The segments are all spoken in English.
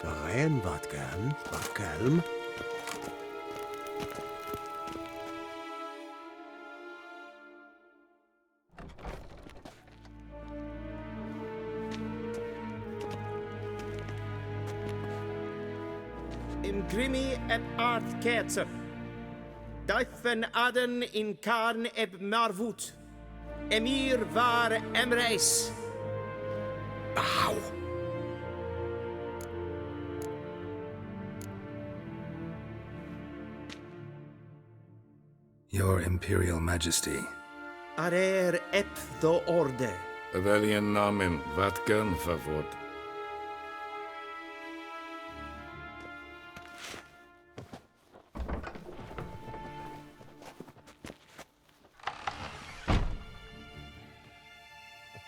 Gerein wat gern, wat kelm. In grimi eb art ketser. Duifen aden in karn eb marvoet. Emhyr var emreis. Auw. Your Imperial Majesty. Arer eb do orde. Weljen namen, wat gern favort.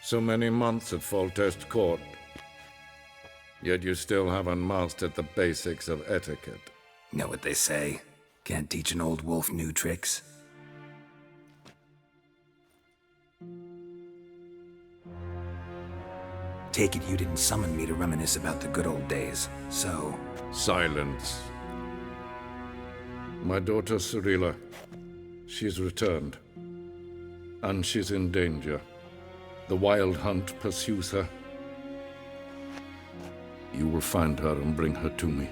So many months at Foltest Court. Yet you still haven't mastered the basics of etiquette. Know what they say? Can't teach an old wolf new tricks. Take it you didn't summon me to reminisce about the good old days, so... Silence. My daughter Cirilla, she's returned. And she's in danger. The Wild Hunt pursues her. You will find her and bring her to me.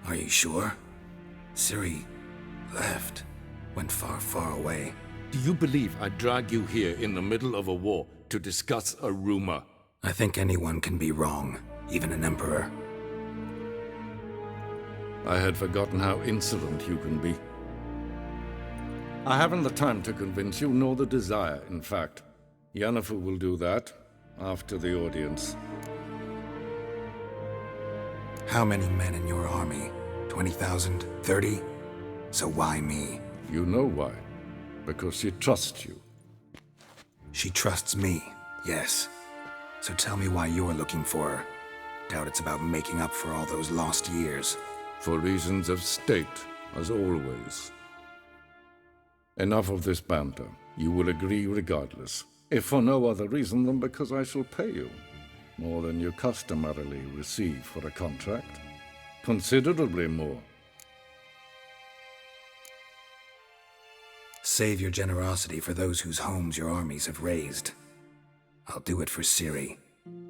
Are you sure? Ciri left. Went far, far away. Do you believe I'd drag you here in the middle of a war to discuss a rumor? I think anyone can be wrong, even an emperor. I had forgotten how insolent you can be. I haven't the time to convince you, nor the desire, in fact. Yennefer will do that after the audience. How many men in your army? 20,000? 30? So why me? You know why. Because she trusts you. She trusts me, yes. So tell me why you're looking for her. Doubt it's about making up for all those lost years. For reasons of state, as always. Enough of this banter. You will agree regardless. If for no other reason than because I shall pay you. More than you customarily receive for a contract. Considerably more. Save your generosity for those whose homes your armies have razed. I'll do it for Ciri,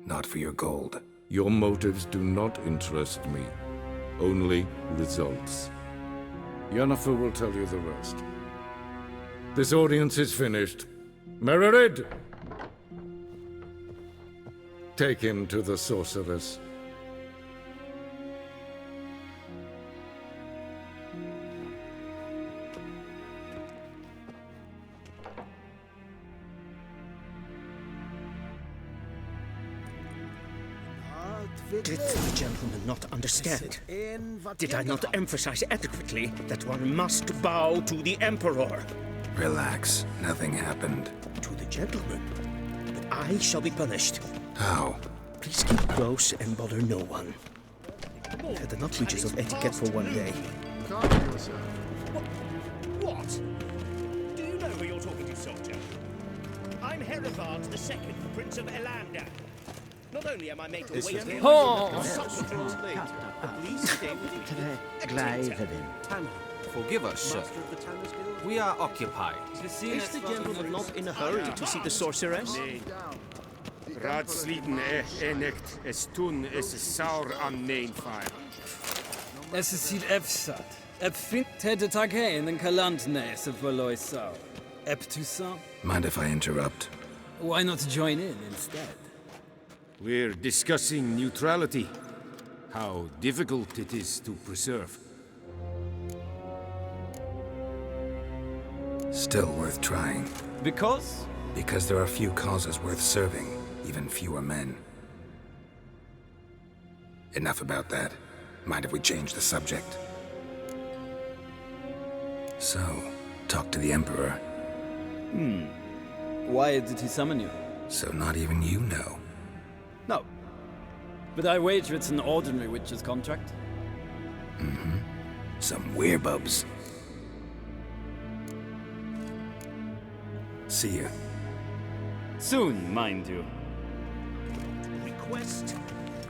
not for your gold. Your motives do not interest me. Only results. Yennefer will tell you the rest. This audience is finished. Mererid! Take him to the sorceress. Did the gentleman not understand? Did I not emphasize adequately that one must bow to the Emperor? Relax, nothing happened. To the gentleman. But I shall be punished. How? Please keep close and bother no one. I've had enough breaches of etiquette for one day. What? Do you know who you're talking to, soldier? I'm Herivard II, Prince of Elander. Not only am I made to wait here, Forgive us, sir. We are occupied. Is the gentleman not in a hurry to see the sorceress? Raadsliden enikt es tun es saur an neenfire. Es is siet efsat. Ep fint hätte taghein en kalantnäse verlois sau. Ep Toussaint? Mind if I interrupt? Why not join in instead? We're discussing neutrality. How difficult it is to preserve. Still worth trying. Because? Because there are few causes worth serving, even fewer men. Enough about that. Mind if we change the subject? So, talk to the Emperor. Why did he summon you? So not even you know. No. But I wager it's an ordinary witch's contract. Some werebubs. See ya. Soon, mind you. quest?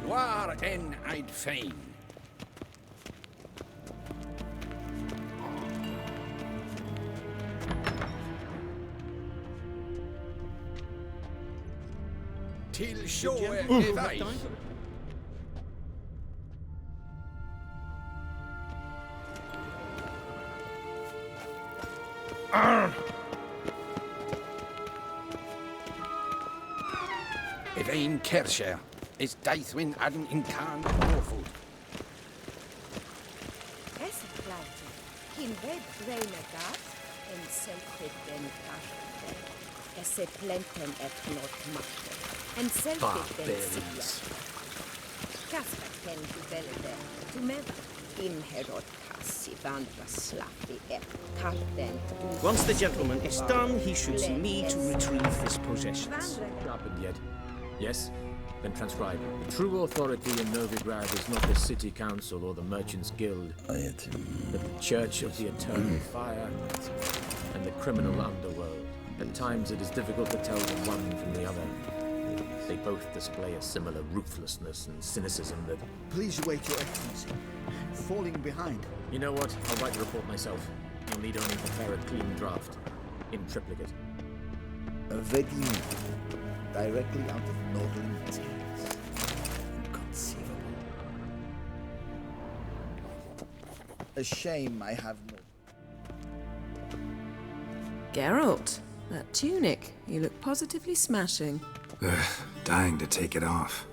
War en I'd fain. Till show evai. Evain Kersher is Daithwin Adden in Khan Morford. Es plaatje. In web renegat en selfit den kaffe. Es plenten et not machte. En selfit den sigla. Kasper ken du velde. Du med Emhyr kassi vandra slappi et kalten. Once the gentleman is done, he should see me to retrieve his possessions. Happened yet? Yes? Then transcribe. The true authority in Novigrad is not the city council or the merchants' guild, but the church of the eternal fire and the criminal underworld. At times it is difficult to tell the one from the other. They both display a similar ruthlessness and cynicism that... Please wait, Your Excellency. Falling behind. You know what? I'll write the report myself. You'll need only prepare a clean draft. In triplicate. Ready. Directly out of Northern Tales. Inconceivable. A shame I have no... Geralt, that tunic. You look positively smashing. Dying to take it off.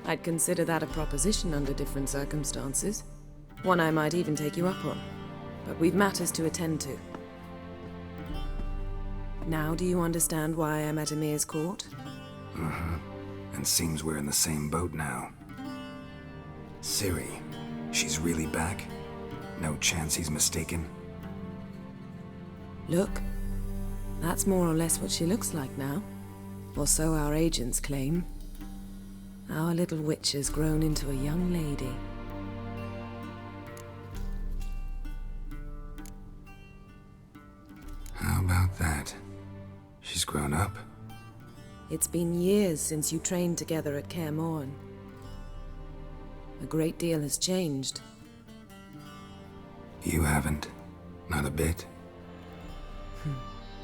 I'd consider that a proposition under different circumstances. One I might even take you up on. But we've matters to attend to. Now do you understand why I'm at Emhyr's court? Mm-hmm. And seems we're in the same boat now. Ciri, she's really back? No chance he's mistaken? Look, that's more or less what she looks like now. Or so our agents claim. Our little witch has grown into a young lady. How about that? She's grown up. It's been years since you trained together at Kaer Morhen. A great deal has changed. You haven't. Not a bit.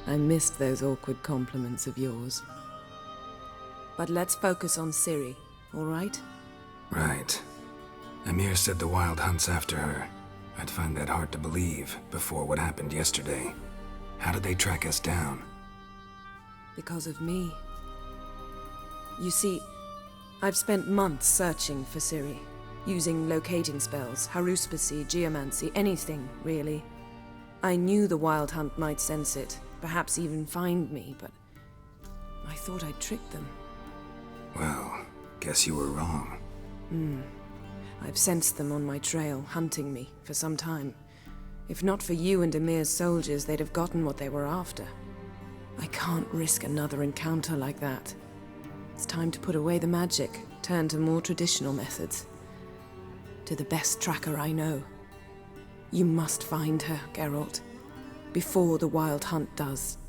I missed those awkward compliments of yours. But let's focus on Ciri, all right? Right. Emhyr said the Wild Hunt's after her. I'd find that hard to believe before what happened yesterday. How did they track us down? Because of me. You see, I've spent months searching for Ciri, using locating spells, haruspicy, geomancy, anything, really. I knew the Wild Hunt might sense it, perhaps even find me, but I thought I'd tricked them. Well, guess you were wrong. I've sensed them on my trail, hunting me, for some time. If not for you and Emhyr's soldiers, they'd have gotten what they were after. I can't risk another encounter like that. It's time to put away the magic, turn to more traditional methods. To the best tracker I know. You must find her, Geralt, before the Wild Hunt does.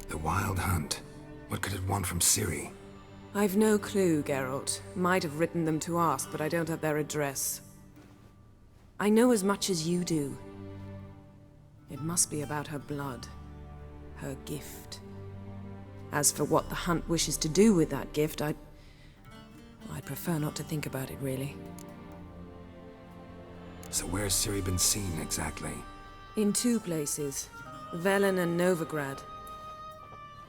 The Wild Hunt? What could it want from Ciri? I've no clue, Geralt. Might have written them to ask, but I don't have their address. I know as much as you do. It must be about her blood. Her gift. As for what the Hunt wishes to do with that gift, I'd prefer not to think about it, really. So where's Ciri been seen, exactly? In two places. Velen and Novigrad.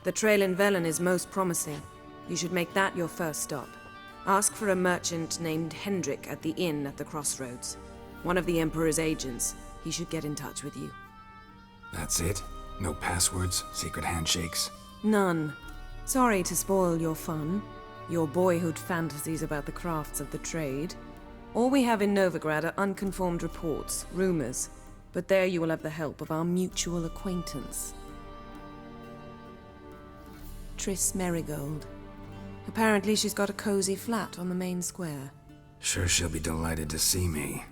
The trail in Velen is most promising. You should make that your first stop. Ask for a merchant named Hendrik at the inn at the crossroads. One of the Emperor's agents. He should get in touch with you. That's it? No passwords? Secret handshakes? None. Sorry to spoil your fun. Your boyhood fantasies about the crafts of the trade. All we have in Novigrad are unconfirmed reports, rumors. But there you will have the help of our mutual acquaintance. Triss Merigold. Apparently she's got a cozy flat on the main square. Sure she'll be delighted to see me.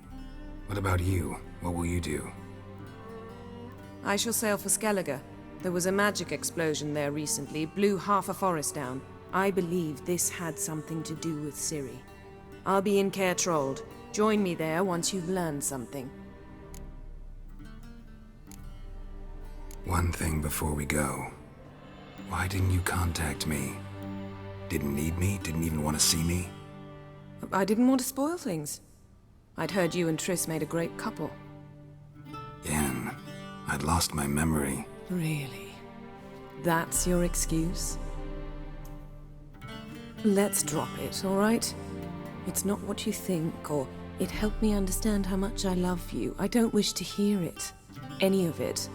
What about you? What will you do? I shall sail for Skellige. There was a magic explosion there recently, blew half a forest down. I believe this had something to do with Ciri. I'll be in Caer Trold. Join me there once you've learned something. One thing before we go. Why didn't you contact me? Didn't need me? Didn't even want to see me? I didn't want to spoil things. I'd heard you and Triss made a great couple. Yen, I'd lost my memory. Really? That's your excuse? Let's drop it, all right? It's not what you think, or it helped me understand how much I love you. I don't wish to hear it. Any of it.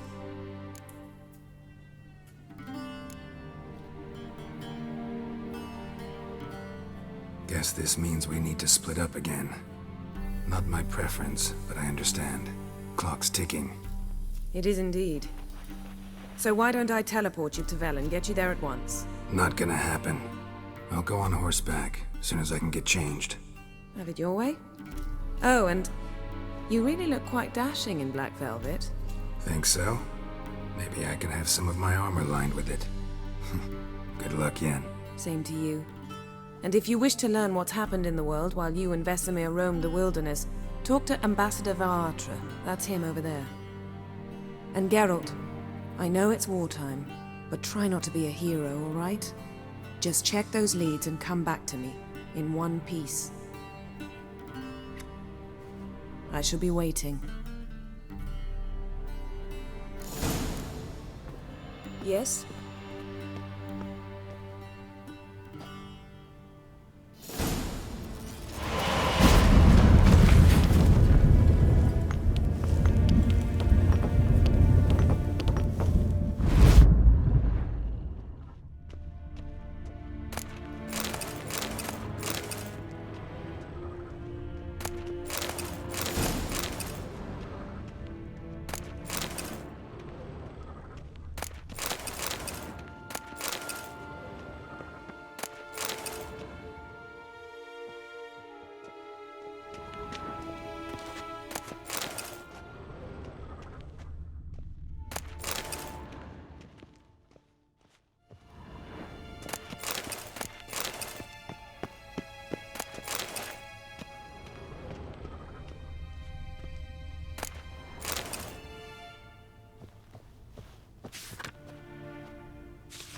Guess this means we need to split up again. Not my preference, but I understand. Clock's ticking. It is indeed. So why don't I teleport you to Velen, get you there at once? Not gonna happen. I'll go on horseback, as soon as I can get changed. Have it your way? Oh, and you really look quite dashing in black velvet. Think so? Maybe I can have some of my armor lined with it. Good luck, Yen. Same to you. And if you wish to learn what's happened in the world while you and Vesemir roamed the wilderness, talk to Ambassador Varatra. That's him over there. And Geralt, I know it's wartime, but try not to be a hero, all right? Just check those leads and come back to me, in one piece. I shall be waiting. Yes?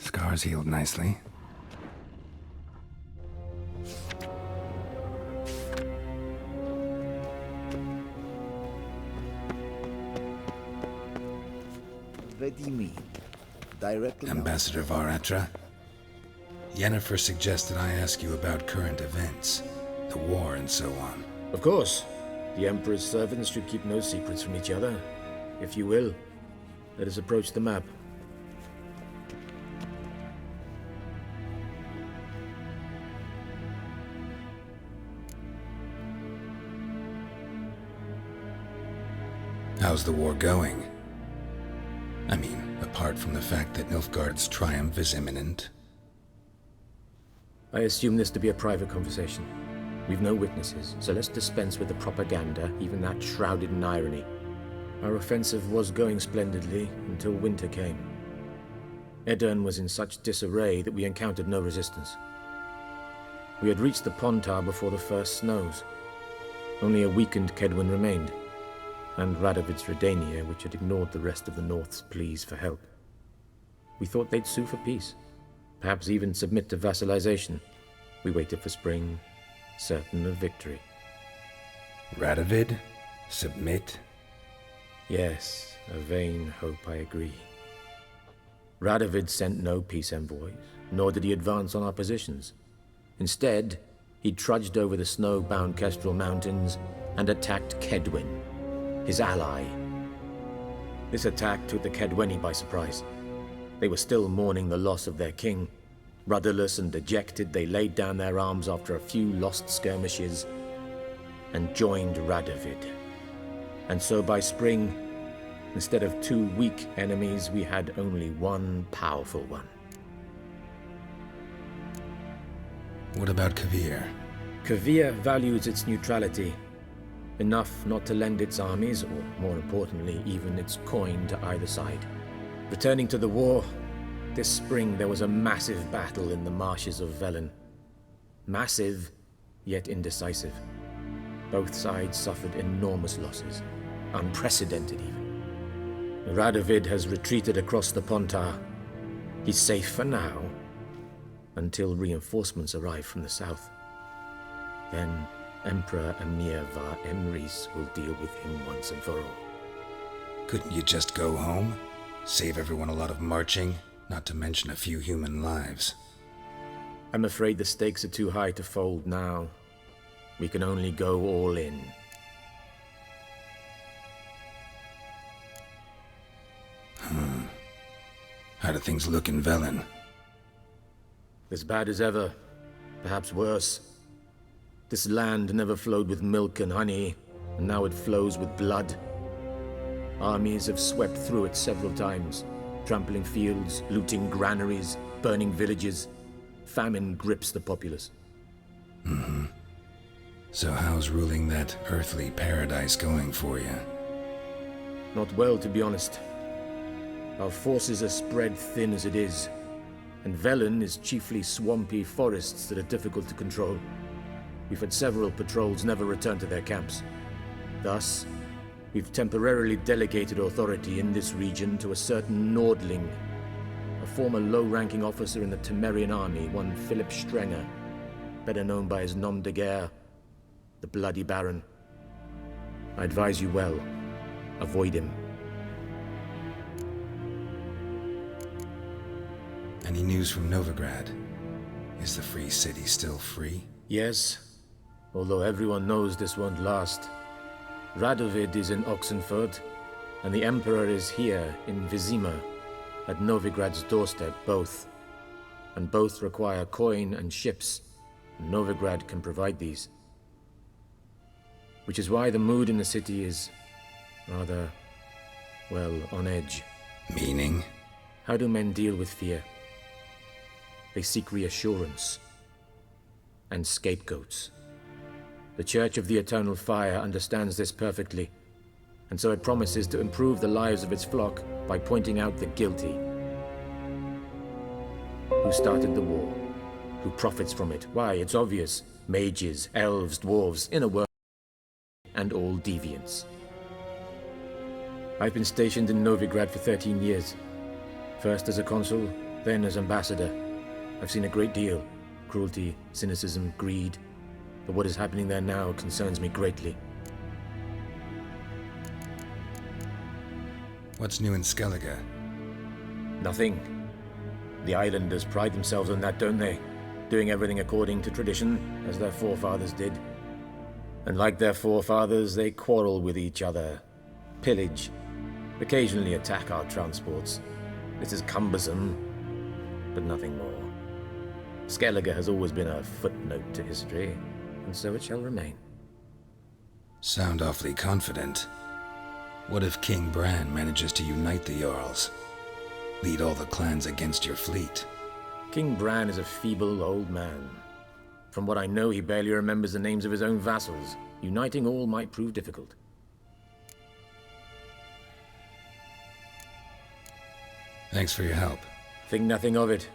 Scars healed nicely. What do you mean? Directly? Ambassador Varatra? Yennefer suggested I ask you about current events, the war and so on. Of course. The Emperor's servants should keep no secrets from each other. If you will, let us approach the map. How's the war going? I mean, apart from the fact that Nilfgaard's triumph is imminent. I assume this to be a private conversation. We've no witnesses, so let's dispense with the propaganda, even that shrouded in irony. Our offensive was going splendidly until winter came. Edirn was in such disarray that we encountered no resistance. We had reached the Pontar before the first snows. Only a weakened Kedwen remained, and Radovid's Redania, which had ignored the rest of the North's pleas for help. We thought they'd sue for peace, perhaps even submit to vassalization. We waited for spring, certain of victory. Radovid? Submit? Yes, a vain hope, I agree. Radovid sent no peace envoys, nor did he advance on our positions. Instead, he trudged over the snow-bound Kestrel Mountains and attacked Kedwen, his ally. This attack took the Kedweni by surprise. They were still mourning the loss of their king. Rudderless and dejected, they laid down their arms after a few lost skirmishes and joined Radovid. And so by spring, instead of two weak enemies, we had only one powerful one. What about Kovir? Kovir values its neutrality, enough not to lend its armies, or more importantly, even its coin to either side. Returning to the war, this spring there was a massive battle in the marshes of Velen. Massive, yet indecisive. Both sides suffered enormous losses, unprecedented even. Radovid has retreated across the Pontar. He's safe for now, until reinforcements arrive from the south. Then Emperor Emhyr var Emrys will deal with him once and for all. Couldn't you just go home? Save everyone a lot of marching, not to mention a few human lives. I'm afraid the stakes are too high to fold now. We can only go all in. How do things look in Velen? As bad as ever, perhaps worse. This land never flowed with milk and honey, and now it flows with blood. Armies have swept through it several times, trampling fields, looting granaries, burning villages. Famine grips the populace. So how's ruling that earthly paradise going for you? Not well, to be honest. Our forces are spread thin as it is, and Velen is chiefly swampy forests that are difficult to control. We've had several patrols never return to their camps. Thus, we've temporarily delegated authority in this region to a certain Nordling, a former low-ranking officer in the Temerian army, one Philip Strenger, better known by his nom de guerre, the Bloody Baron. I advise you well, avoid him. Any news from Novigrad? Is the free city still free? Yes, although everyone knows this won't last. Radovid is in Oxenford, and the Emperor is here in Vizima, at Novigrad's doorstep, both. And both require coin and ships, and Novigrad can provide these. Which is why the mood in the city is rather, well, on edge. Meaning? How do men deal with fear? They seek reassurance and scapegoats. The Church of the Eternal Fire understands this perfectly, and so it promises to improve the lives of its flock by pointing out the guilty. Who started the war? Who profits from it? Why, it's obvious. Mages, elves, dwarves, in a word, and all deviants. I've been stationed in Novigrad for 13 years. First as a consul, then as ambassador. I've seen a great deal. Cruelty, cynicism, greed. But what is happening there now concerns me greatly. What's new in Skellige? Nothing. The islanders pride themselves on that, don't they? Doing everything according to tradition, as their forefathers did. And like their forefathers, they quarrel with each other, pillage, occasionally attack our transports. This is cumbersome, but nothing more. Skellige has always been a footnote to history, and so it shall remain. Sound awfully confident. What if King Bran manages to unite the Jarls? Lead all the clans against your fleet? King Bran is a feeble old man. From what I know, he barely remembers the names of his own vassals. Uniting all might prove difficult. Thanks for your help. Think nothing of it.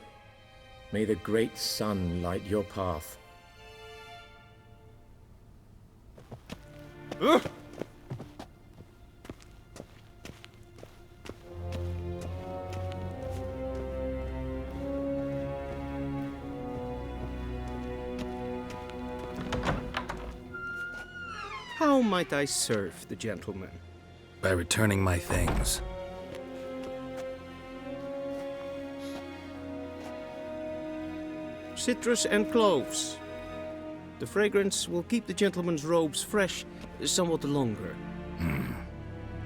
May the great sun light your path. How might I serve the gentleman? By returning my things. Citrus and cloves. The fragrance will keep the gentleman's robes fresh somewhat longer.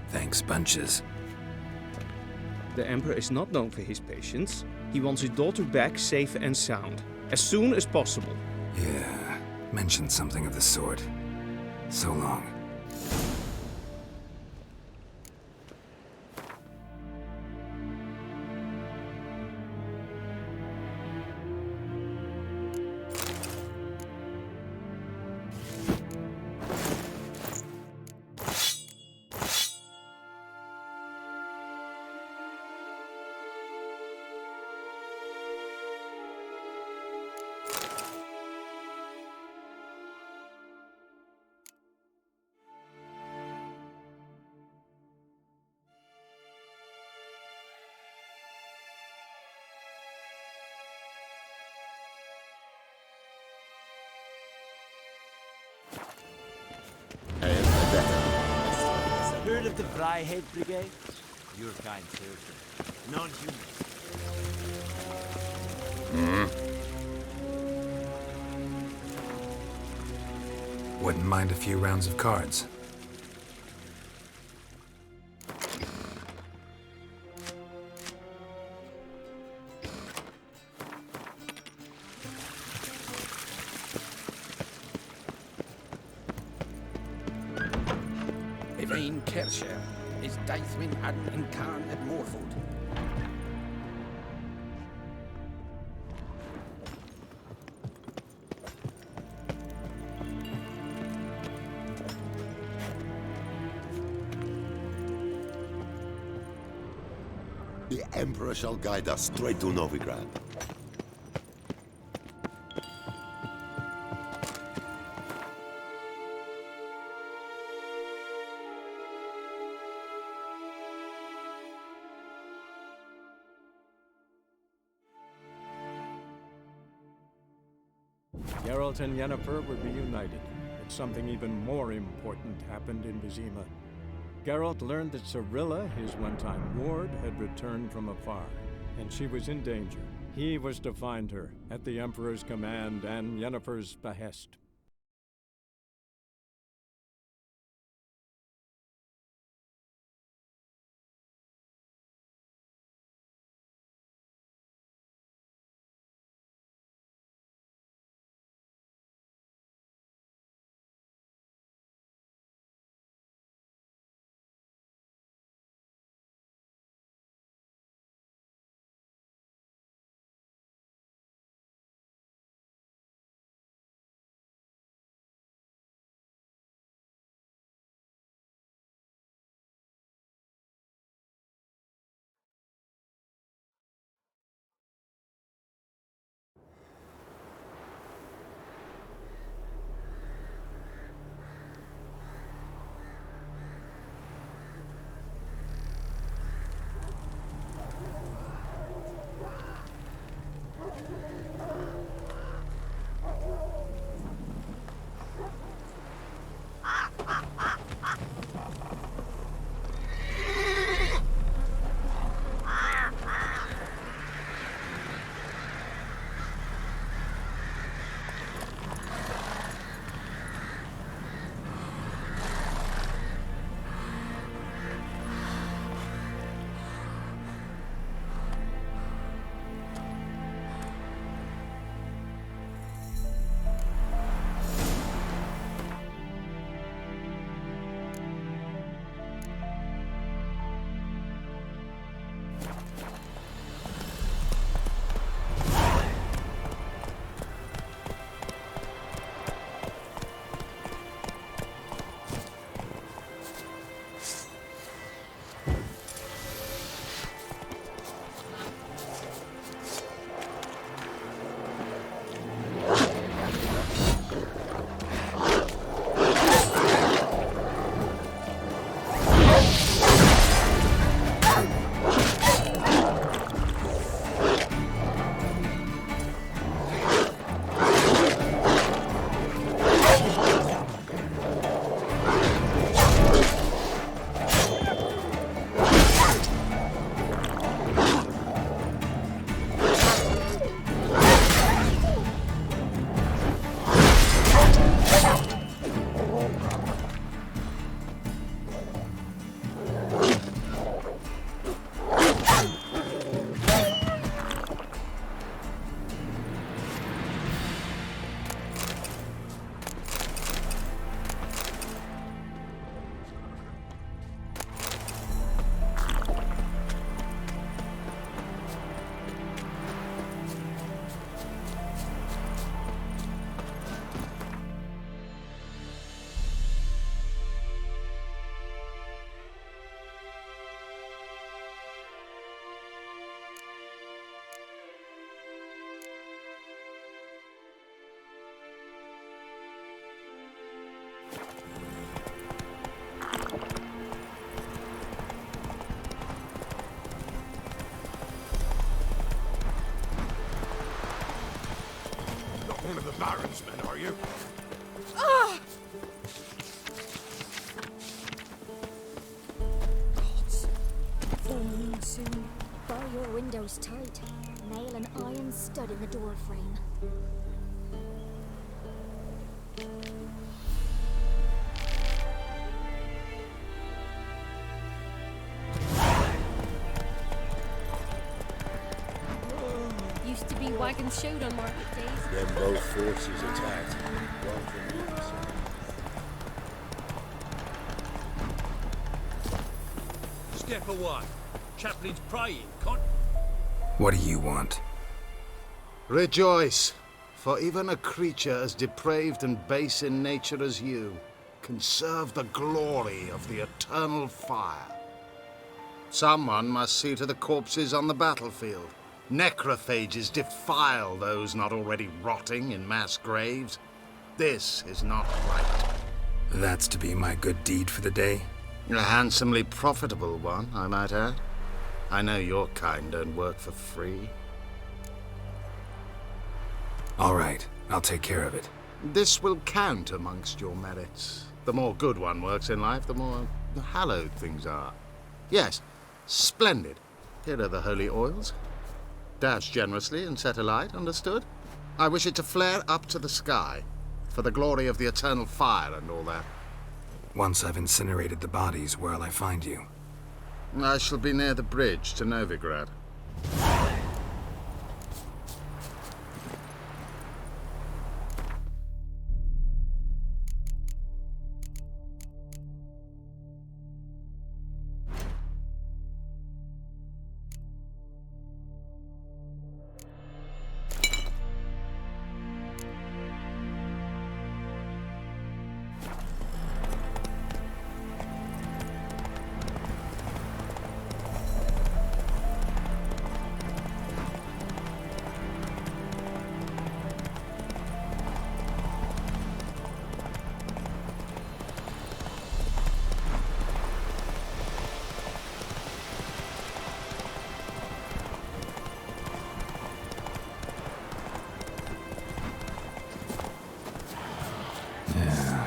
Thanks, bunches. The Emperor is not known for his patience. He wants his daughter back safe and sound, as soon as possible. Yeah, mentioned something of the sort. So long. Heard of the Fryhead Brigade? Your kind served. Non-human. Wouldn't mind a few rounds of cards. Evain Kersher is Daithwin Adden in Khan at Morford. The Emperor shall guide us straight to Novigrad. Geralt and Yennefer were reunited, but something even more important happened in Vizima. Geralt learned that Cirilla, his one-time ward, had returned from afar, and she was in danger. He was to find her, at the Emperor's command and Yennefer's behest. One of the Baron's men, are you? your windows tight. Nail an iron stud in the door frame. Used to be wagons showed on market days. Then both forces attacked. One from each side. Step away. Chaplain's praying, can't... What do you want? Rejoice, for even a creature as depraved and base in nature as you can serve the glory of the eternal fire. Someone must see to the corpses on the battlefield. Necrophages defile those not already rotting in mass graves. This is not right. That's to be my good deed for the day? A handsomely profitable one, I might add. I know your kind don't work for free. All right, I'll take care of it. This will count amongst your merits. The more good one works in life, the more hallowed things are. Yes, splendid. Here are the holy oils. Dash generously and set alight, understood? I wish it to flare up to the sky, for the glory of the eternal fire and all that. Once I've incinerated the bodies, where'll I find you? I shall be near the bridge to Novigrad.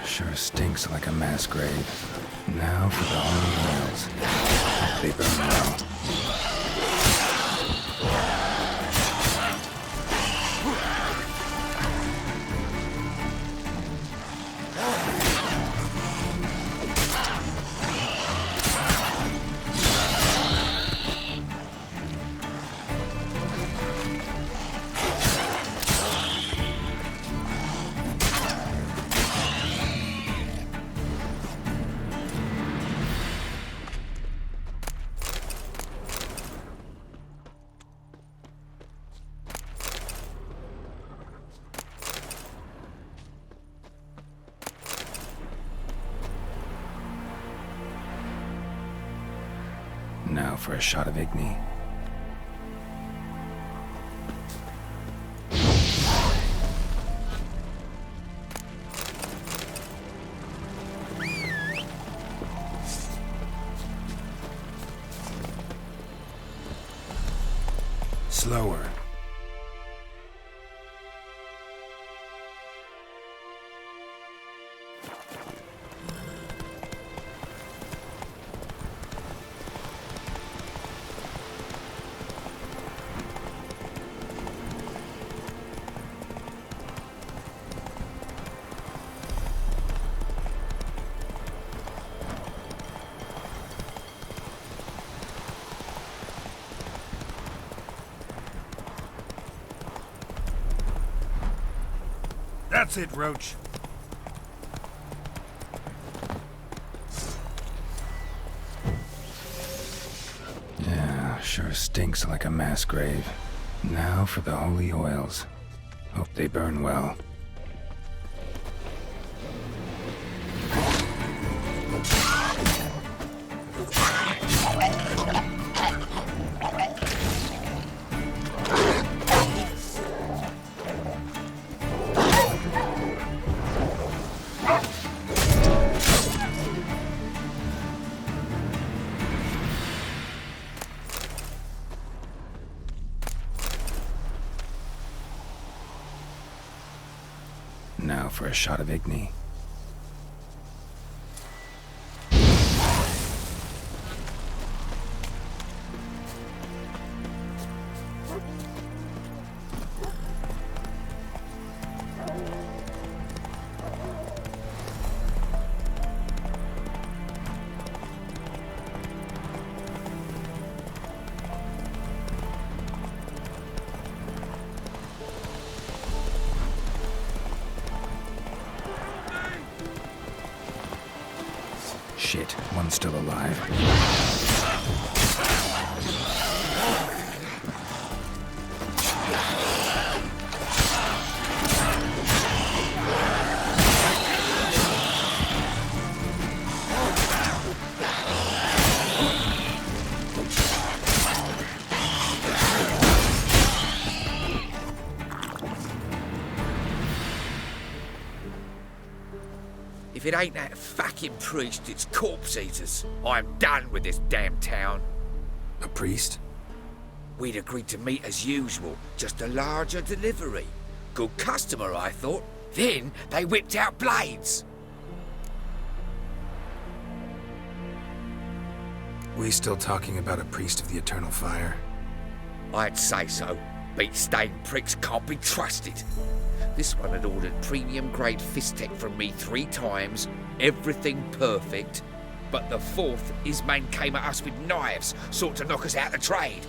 Sure stinks like a mass grave. Now for the holy oils. They burn well. Now for a shot of Igni. Slower. That's it, Roach. Yeah, sure stinks like a mass grave. Now for the holy oils. Hope they burn well. Now for a shot of Igni. Shit, one's still alive. If it ain't that fucking priest, it's corpse eaters. I'm done with this damn town. A priest? We'd agreed to meet as usual, just a larger delivery. Good customer, I thought. Then they whipped out blades. We still talking about a priest of the Eternal Fire? I'd say so. Beat-stained pricks can't be trusted. This one had ordered premium-grade fist tech from me 3 times, everything perfect. But the 4th, his man came at us with knives, sought to knock us out of the trade.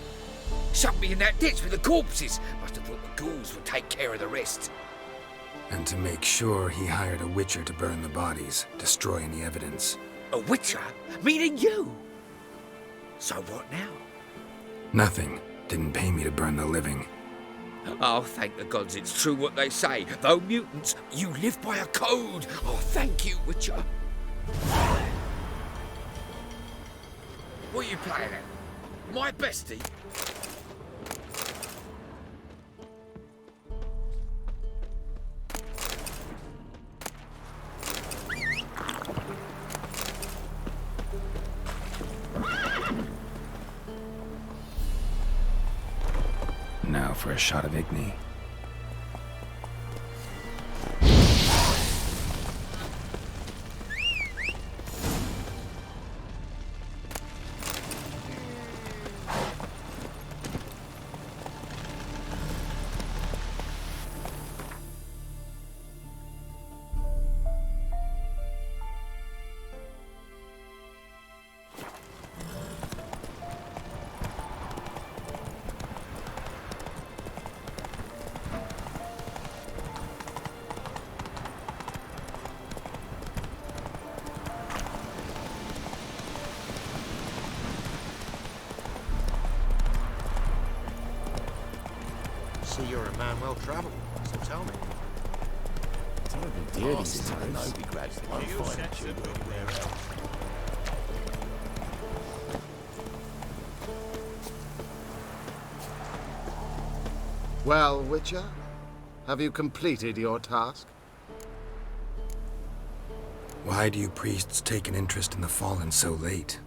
Shoved me in that ditch with the corpses. Must have thought the ghouls would take care of the rest. And to make sure, he hired a witcher to burn the bodies, destroy any evidence. A witcher? Meaning you? So what now? Nothing. Didn't pay me to burn the living. Oh, thank the gods it's true what they say. Though mutants, you live by a code. Oh, thank you, Witcher. What are you playing at? My bestie? Now for a shot of Igni. See, you're a man well travelled, so tell me. Terribly dear these times. Well, Witcher, have you completed your task? Why do you priests take an interest in the fallen so late?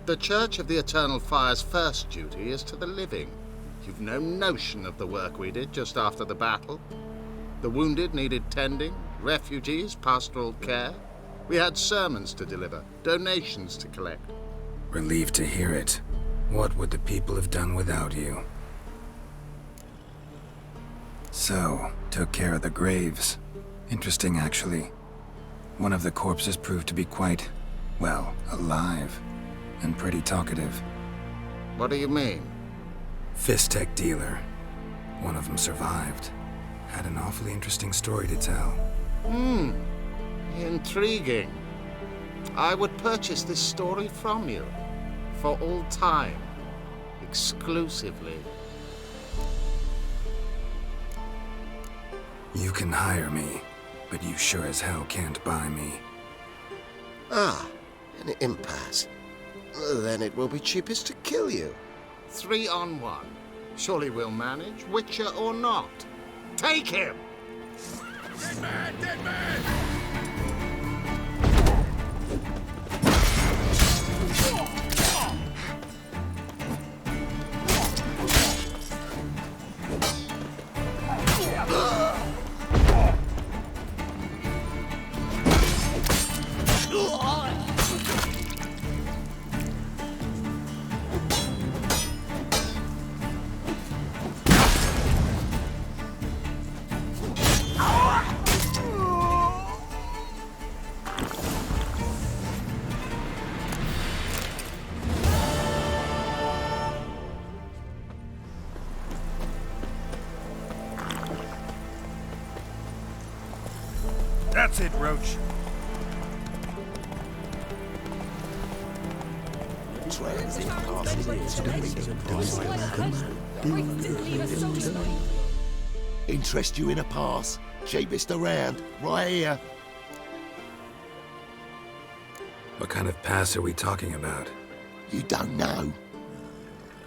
The Church of the Eternal Fire's first duty is to the living. You've no notion of the work we did just after the battle. The wounded needed tending, refugees, pastoral care. We had sermons to deliver, donations to collect. Relieved to hear it. What would the people have done without you? So, took care of the graves. Interesting, actually. One of the corpses proved to be quite, well, alive. And pretty talkative. What do you mean? Fist tech dealer. One of them survived. Had an awfully interesting story to tell. Intriguing. I would purchase this story from you. For all time. Exclusively. You can hire me, but you sure as hell can't buy me. Ah, an impasse. Then it will be cheapest to kill you. 3 on 1. Surely we'll manage, Witcher or not. Take him! Dead man! Dead man! That's it, Roach. Interest you in a pass? Cheapest around, right here. What kind of pass are we talking about? You don't know?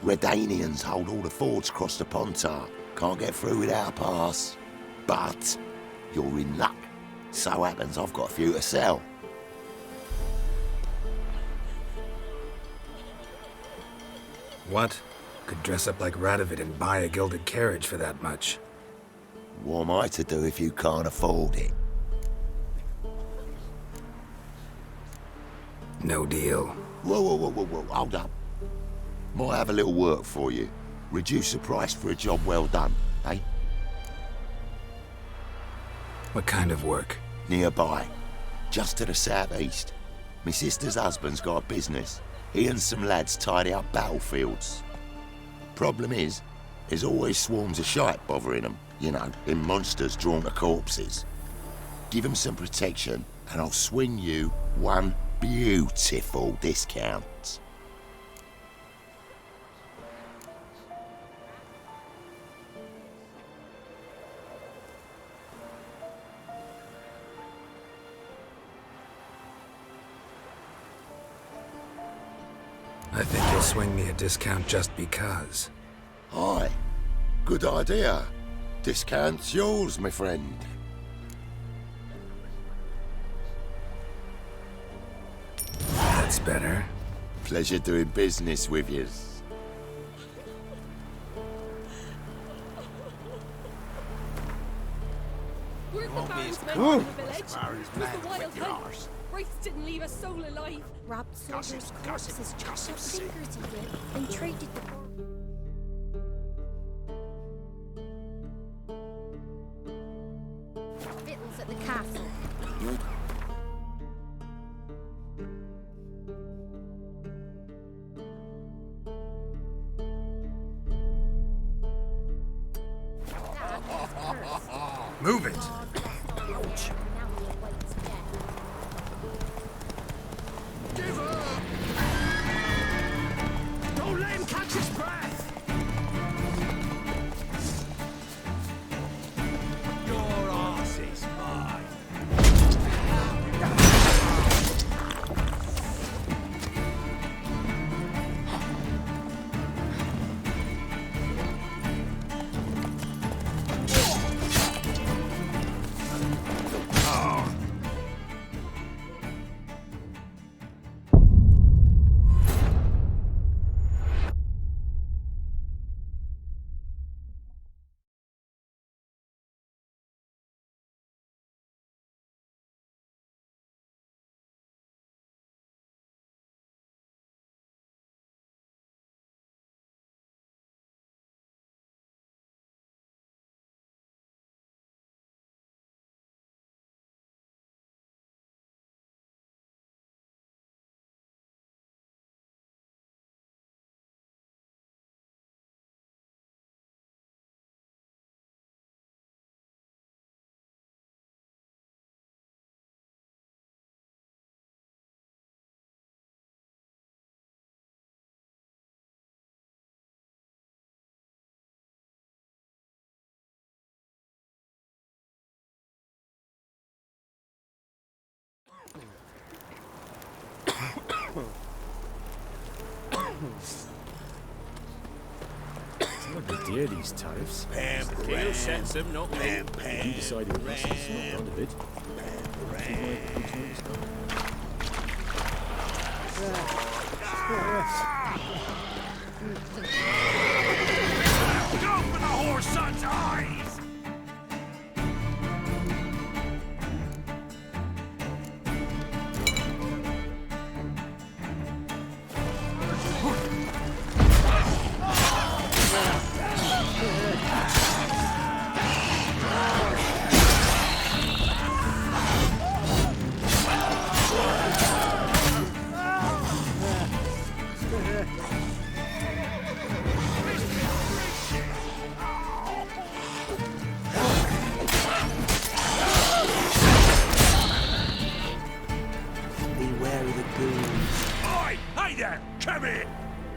Redanians hold all the fords across the Pontar. Can't get through without a pass. But you're in luck. So happens I've got a few to sell. What? Could dress up like Radovid and buy a gilded carriage for that much. What am I to do if you can't afford it? No deal. Whoa, hold up. Might have a little work for you. Reduce the price for a job well done, eh? What kind of work? Nearby. Just to the southeast. My sister's husband's got a business. He and some lads tidy up battlefields. Problem is, there's always swarms of shite bothering them. You know, them monsters drawn to corpses. Give them some protection, and I'll swing you one beautiful discount. I think you'll swing me a discount just because. Aye, good idea. Discount's yours, my friend. That's better. Pleasure doing business with you. We're the Baron's men from the village. With the wild hunt. Wraiths didn't leave a soul alive. Robbed soldiers' corpses, chopped up fingers he did, and traded the victuals at the castle. Move it! Ouch. Now he awaits death. Give up! Don't let him catch his breath! Your arse is mine. What the dear, these tariffs? Deal sets them, not me. You decided this is not part of it. Go for the whore's son's eyes!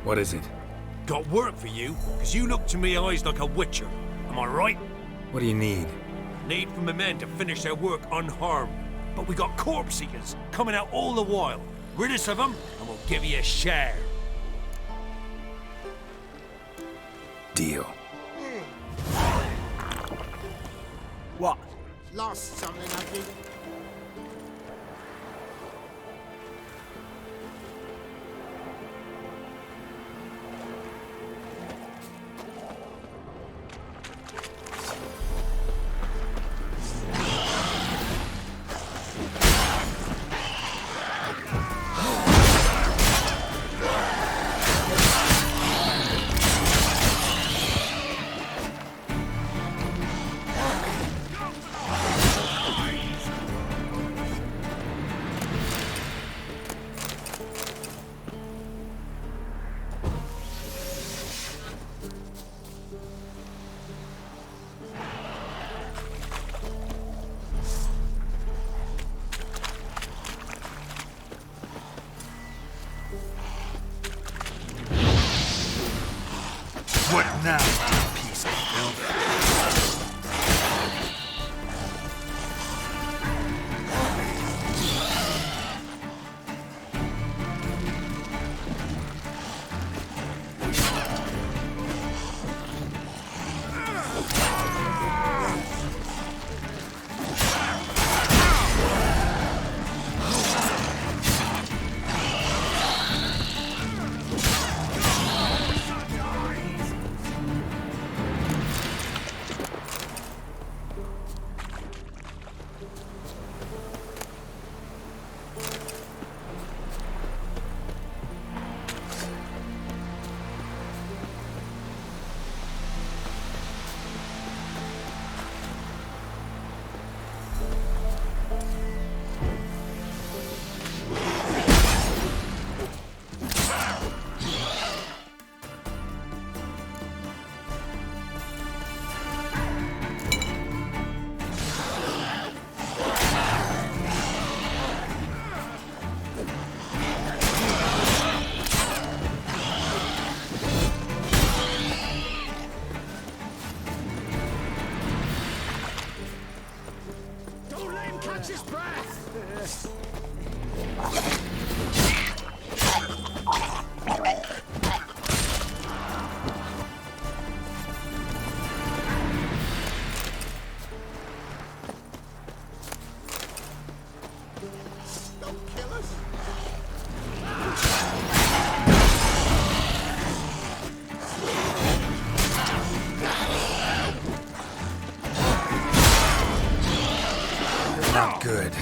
What is it? Got work for you, because you look to me eyes like a witcher. Am I right? What do you need? Need for my men to finish their work unharmed. But we got corpse eaters coming out all the while. Rid us of them, and we'll give you a share. Deal. What? Lost something, have you? What now, you piece of filth? Not good.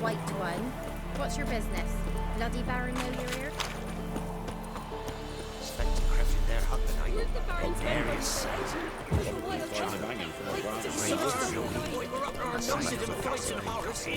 white one. What's your business? Bloody Baron know you're here? Spent crafting their hut tonight. Where's the Baron's Various size. We were up our noses in fights and horrors.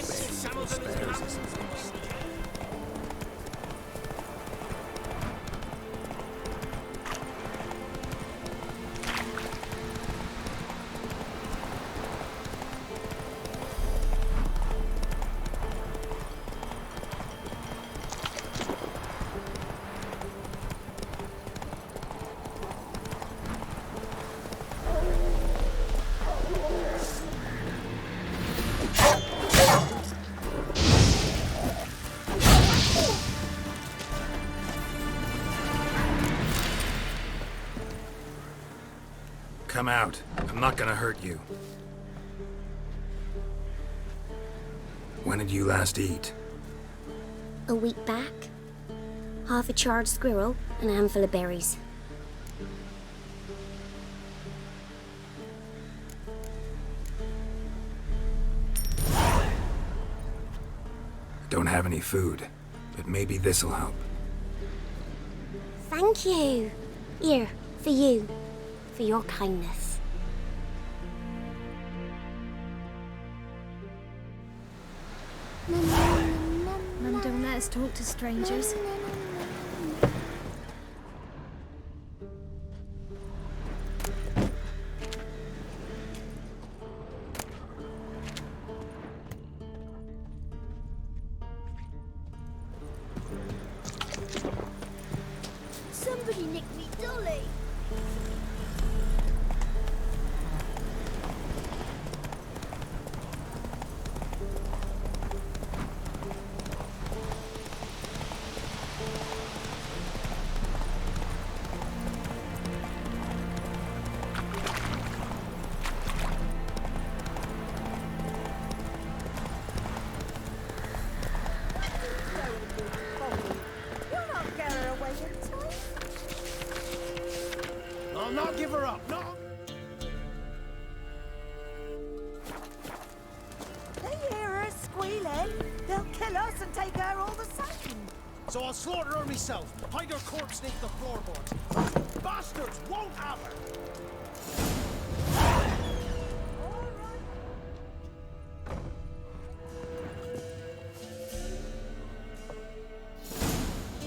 Come out. I'm not gonna hurt you. When did you last eat? A week back. Half a charred squirrel and a handful of berries. Don't have any food, but maybe this'll help. Thank you. Here, for you. For your kindness. Mum, don't let us talk to strangers. Somebody nicked me dolly. I'll not give her up. No. They hear her squealing. They'll kill us and take her all the same. So I'll slaughter her myself. Hide her corpse beneath the floorboards. Bastards won't have her.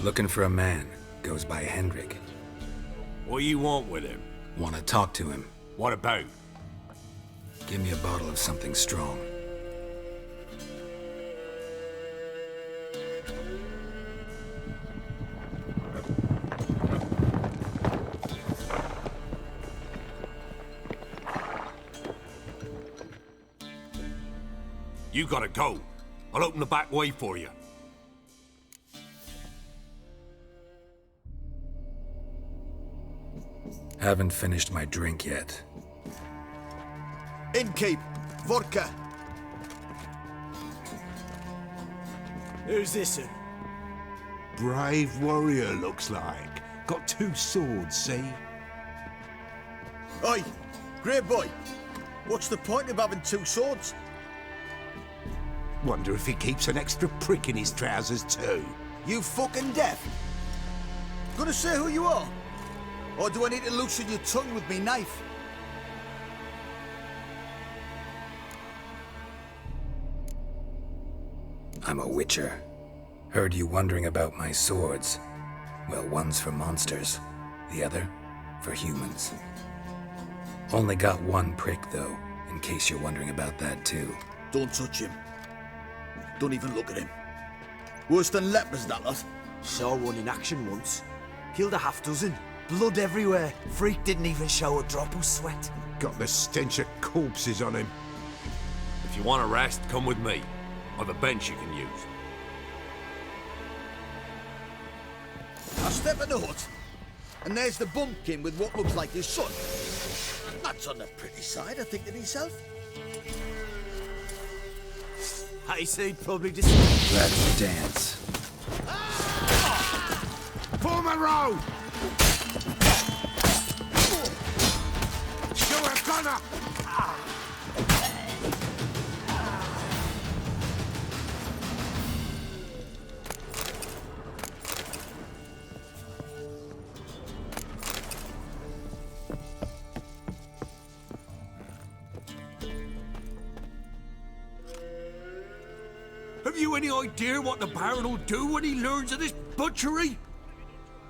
Looking for a man. Goes by Hendrik. What do you want with him? Want to talk to him. What about? Give me a bottle of something strong. You gotta go. I'll open the back way for you. Haven't finished my drink yet. Innkeep, vodka. Who's this? Brave warrior, looks like. Got 2 swords, see? Oi, great boy. What's the point of having 2 swords? Wonder if he keeps an extra prick in his trousers too. You fucking deaf? Gonna say who you are? Or do I need to loosen your tongue with me knife? I'm a witcher. Heard you wondering about my swords. Well, one's for monsters, the other for humans. Only got 1 prick, though, in case you're wondering about that, too. Don't touch him. Don't even look at him. Worse than lepers, that lot. Saw one in action once. Killed a half dozen. Blood everywhere. Freak didn't even show a drop of sweat. Got the stench of corpses on him. If you want a rest, come with me. Or the bench you can use. I step in the hut, and there's the bumpkin with what looks like his son. That's on the pretty side, I think to myself. I say probably just... Let's dance. Form a row! You're a gunner! you any idea what the Baron will do when he learns of this butchery?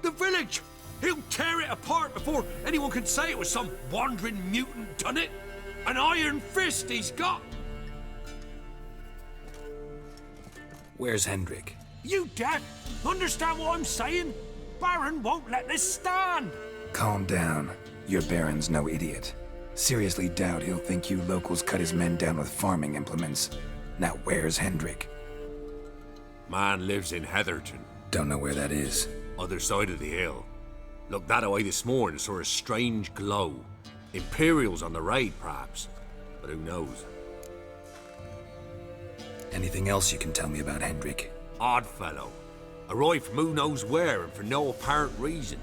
The village! He'll tear it apart before anyone can say it was some wandering mutant done it. An iron fist he's got! Where's Hendrik? You deaf? Understand what I'm saying? Baron won't let this stand! Calm down. Your Baron's no idiot. Seriously doubt he'll think you locals cut his men down with farming implements. Now where's Hendrik? Man lives in Heatherton. Don't know where that is. Other side of the hill. Looked that away this morning, saw a strange glow. Imperials on the raid, perhaps. But who knows? Anything else you can tell me about Hendrik? Odd fellow. Arrived from who knows where and for no apparent reason.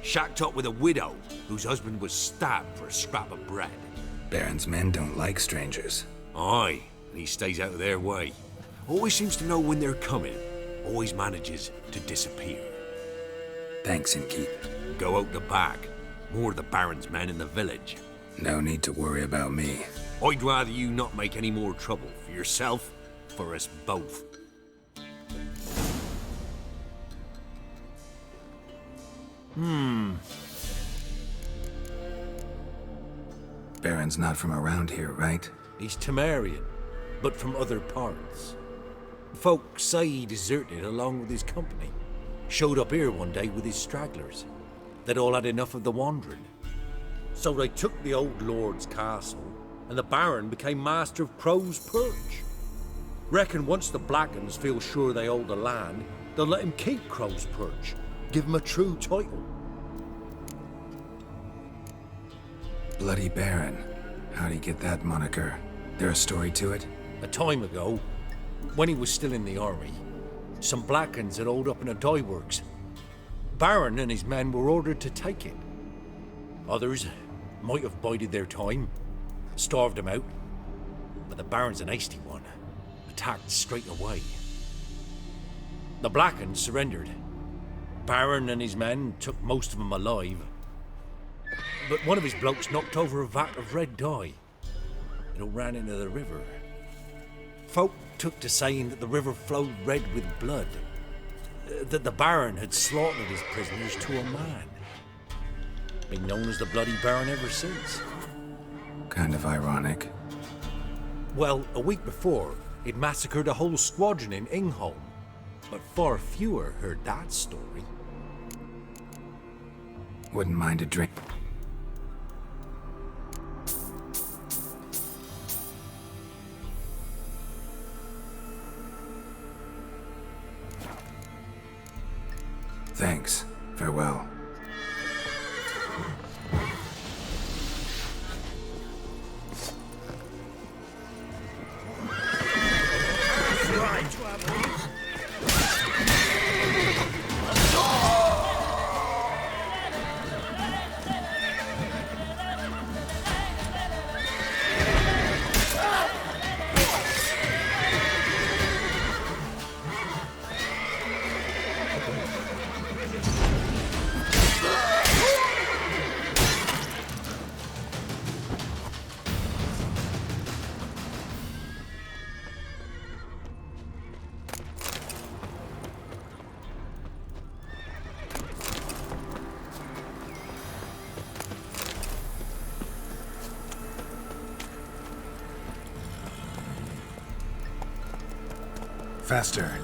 Shacked up with a widow whose husband was stabbed for a scrap of bread. Baron's men don't like strangers. Aye, and he stays out of their way. Always seems to know when they're coming. Always manages to disappear. Thanks, Innkeep. Go out the back. More of the Baron's men in the village. No need to worry about me. I'd rather you not make any more trouble for yourself, for us both. Baron's not from around here, right? He's Temerian, but from other parts. Folk say he deserted along with his company. Showed up here one day with his stragglers. They'd all had enough of the wandering. So they took the old lord's castle, and the Baron became master of Crow's Perch. Reckon once the Blackens feel sure they hold the land, they'll let him keep Crow's Perch. Give him a true title. Bloody Baron. How'd he get that moniker? There a story to it? A time ago, when he was still in the army, some Blackens had holed up in a dye works. Baron and his men were ordered to take it. Others might have bided their time, starved him out, but the Baron's an hasty one. Attacked straight away. The Blackens surrendered. Baron and his men took most of them alive. But one of his blokes knocked over a vat of red dye. It all ran into the river. Folk took to saying that the river flowed red with blood. That the Baron had slaughtered his prisoners to a man. Been known as the Bloody Baron ever since. Kind of ironic. Well, a week before, he'd massacred a whole squadron in Ingholm. But far fewer heard that story. Wouldn't mind a drink. Thanks. Farewell. Faster.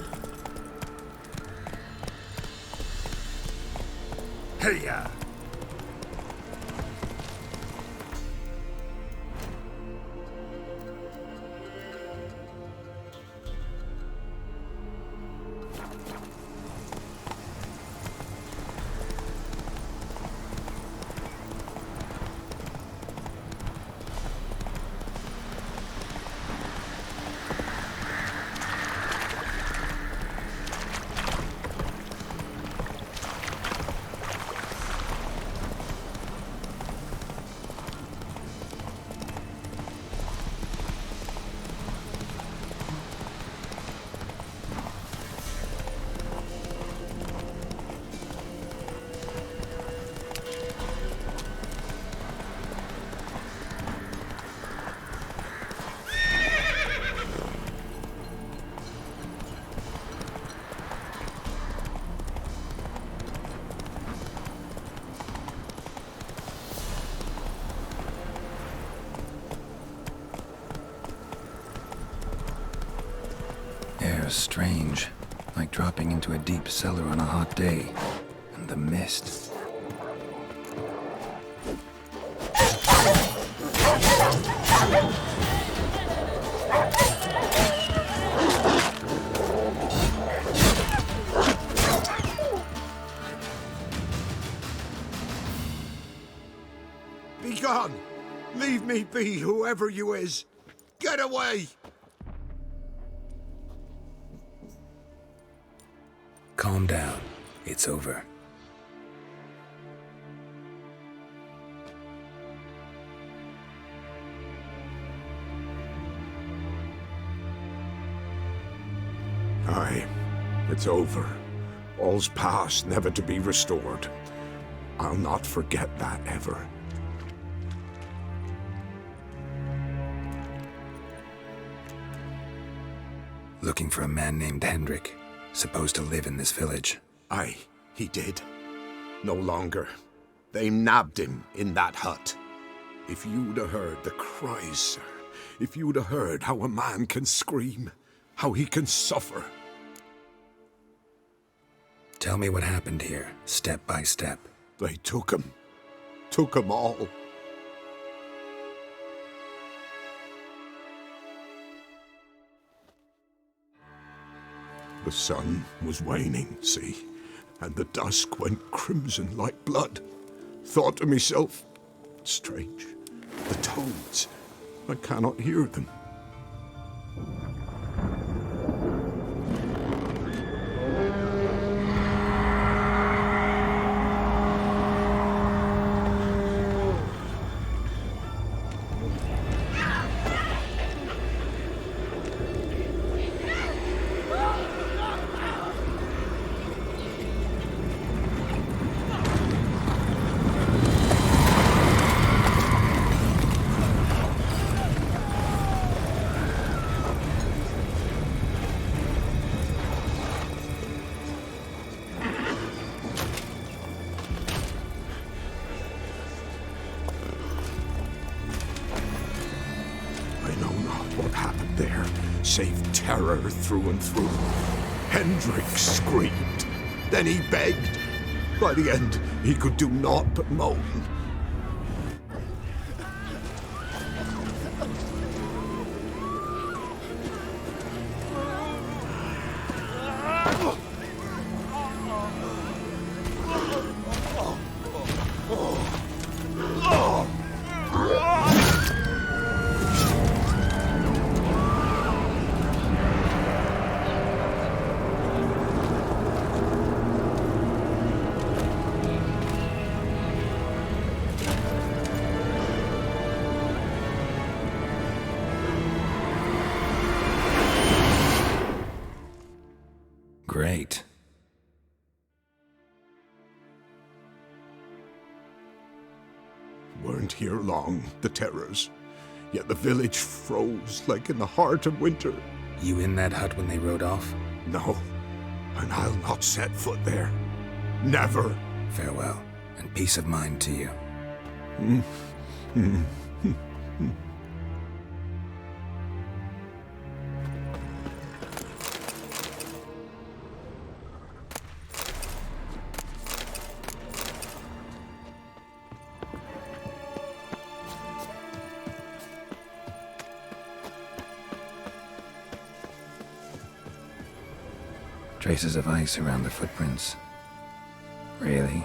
Hey-ya! was strange, like dropping into a deep cellar on a hot day. And the mist. Be gone! Leave me be, whoever you is! Get away! Calm down. It's over. Aye, it's over. All's past, never to be restored. I'll not forget that ever. Looking for a man named Hendrik, supposed to live in this village. Aye, he did. No longer. They nabbed him in that hut. If you'd have heard the cries, sir, if you'd have heard how a man can scream, how he can suffer. Tell me what happened here, step by step. They took him. Took him all. The sun was waning, see, and the dusk went crimson like blood. Thought to myself, strange, the toads, I cannot hear them. Save terror through and through. Hendrik screamed. Then he begged. By the end, he could do naught but moan. Great. Weren't here long, the terrors. Yet the village froze like in the heart of winter. You in that hut when they rode off? No, and I'll not set foot there. Never. Farewell, and peace of mind to you. Traces of ice around the footprints. Really?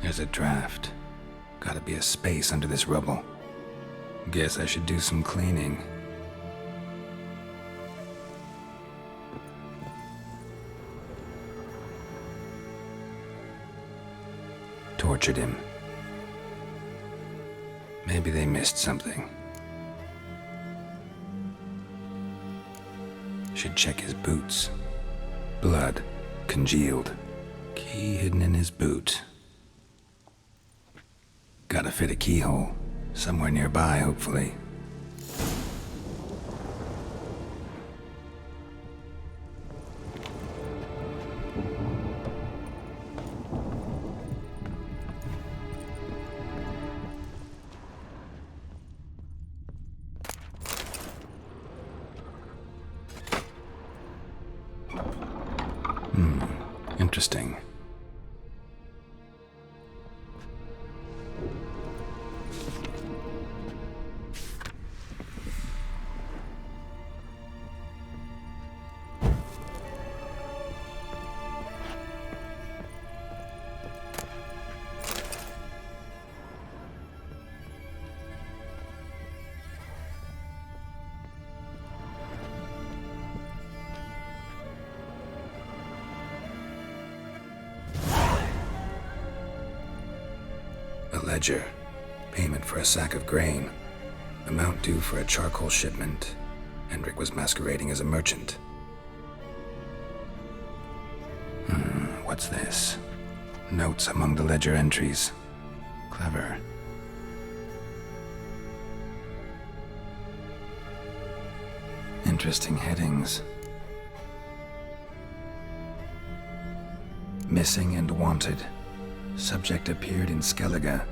There's a draft. Gotta be a space under this rubble. Guess I should do some cleaning. Tortured him. Maybe they missed something. Should check his boots. Blood, congealed. Key hidden in his boot. Gotta fit a keyhole. Somewhere nearby, hopefully. interesting. A ledger. Payment for a sack of grain. Amount due for a charcoal shipment. Hendrik was masquerading as a merchant. What's this? Notes among the ledger entries. Clever. Interesting headings. Missing and wanted. Subject appeared in Skellige,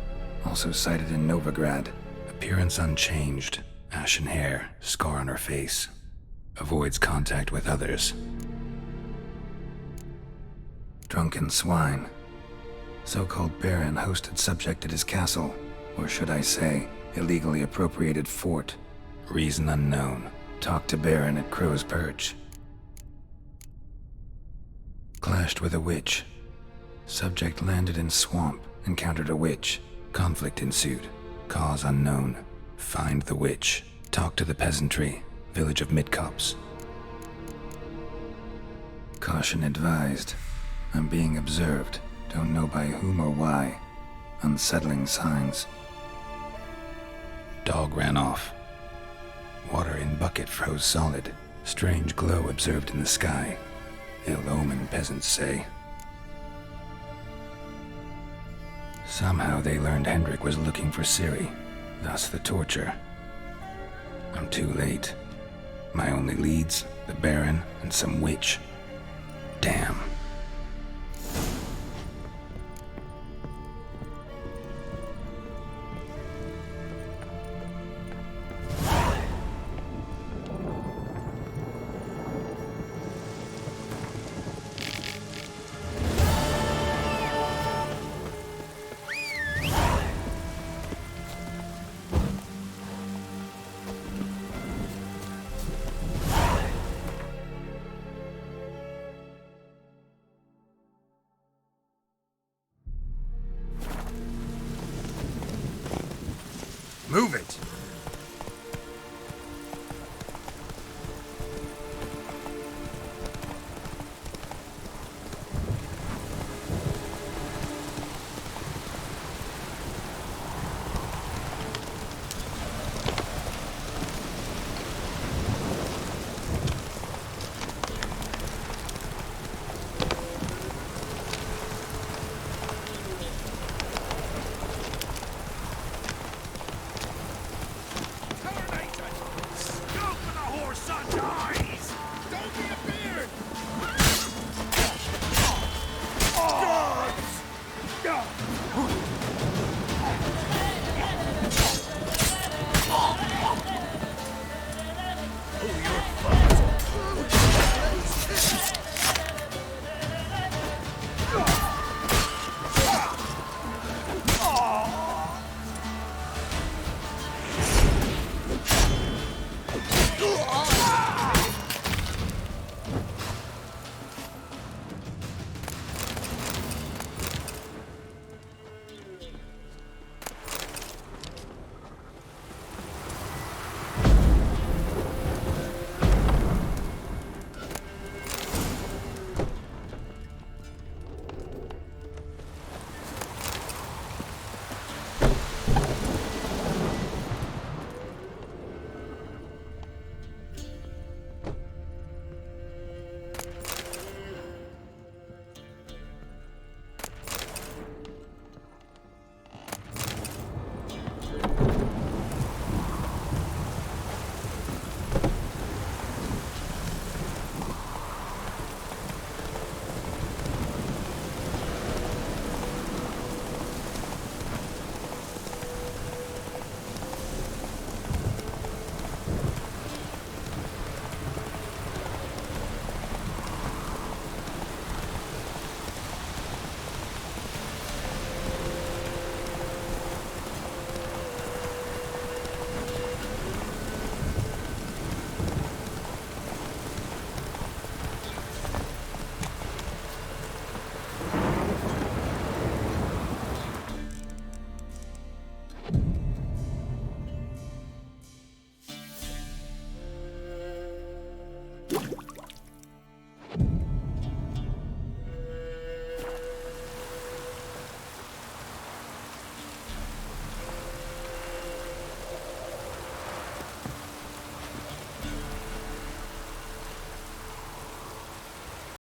also sighted in Novigrad. Appearance unchanged. Ashen hair, scar on her face. Avoids contact with others. Drunken swine. So-called Baron hosted subject at his castle, or should I say, illegally appropriated fort. Reason unknown. Talked to Baron at Crow's Perch. Clashed with a witch. Subject landed in swamp, encountered a witch. Conflict ensued. Cause unknown. Find the witch. Talk to the peasantry. Village of Midcopse. Caution advised. I'm being observed. Don't know by whom or why. Unsettling signs. Dog ran off. Water in bucket froze solid. Strange glow observed in the sky. Ill omen, peasants say. Somehow they learned Hendrik was looking for Ciri, thus the torture. I'm too late. My only leads, the Baron and some witch. Damn. Move it!